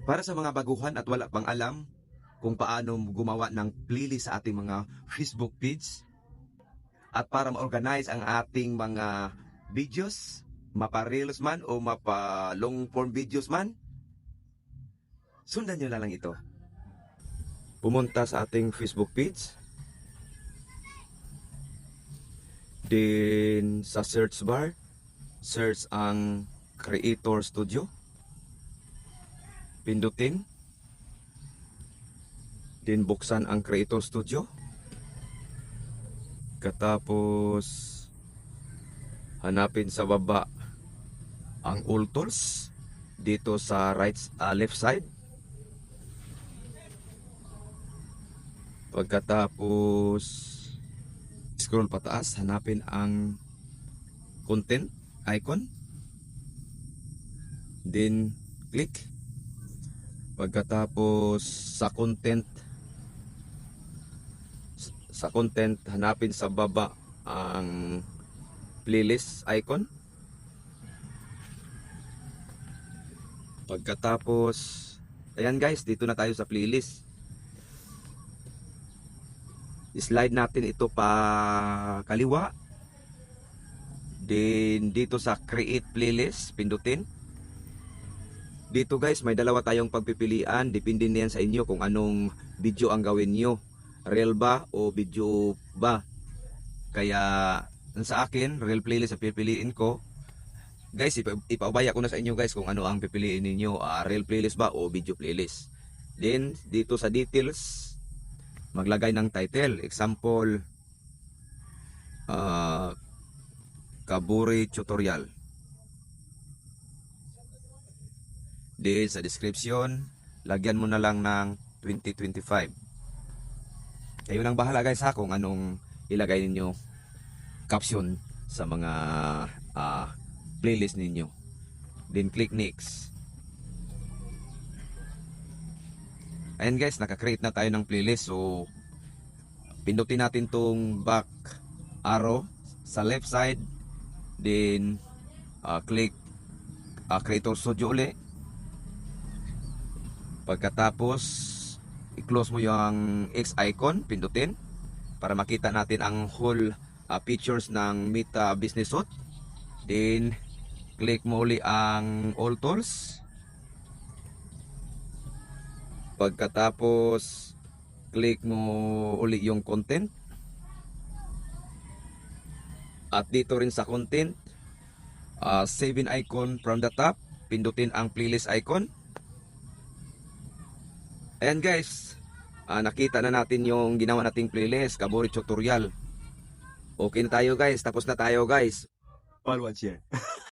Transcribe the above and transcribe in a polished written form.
Para sa mga baguhan at wala pang alam kung paano gumawa ng playlist sa ating mga Facebook page at para ma-organize ang ating mga videos, mapa-reels man o mapa-long form videos man, sundan nyo na lang ito. Pumunta sa ating Facebook page, then sa search bar, search ang Creator Studio, pindutin, then buksan ang Creator Studio, katapos hanapin sa baba ang all tools dito sa left side. Pagkatapos scroll pataas, hanapin ang content icon, then click. Pagkatapos sa content hanapin sa baba ang playlist icon. Pagkatapos, ayan guys, dito na tayo sa playlist. Slide natin ito pa kaliwa. Then dito sa create playlist, pindutin. Dito guys, may dalawa tayong pagpipilian. Depende na yan sa inyo kung anong video ang gawin nyo. Reel ba o video ba? Kaya sa akin, reel playlist ang pipiliin ko. Guys, ipaubaya ko na sa inyo guys kung ano ang pipiliin ninyo. Reel playlist ba o video playlist. Then dito sa details, maglagay ng title. Example, Kaburi Tutorial. Then sa description, lagyan mo na lang ng 2025. Kayo nang bahala guys ha kung anong ilagay ninyo caption sa mga playlist ninyo. Then click next. Ayan guys, naka-create na tayo ng playlist. So pindutin natin tong back arrow sa left side. Then click Creator Studio ulit. Pagkatapos i-close mo yung X icon, pindutin para makita natin ang whole pictures ng Meta Business Suite. Then click mo uli ang all tools. Pagkatapos click mo uli yung content. At dito rin sa content, save in icon from the top, pindutin ang playlist icon. Ayan guys, nakita na natin yung ginawa nating playlist, Kaburi Tutorial. Okay na tayo guys, tapos na tayo guys. All one share.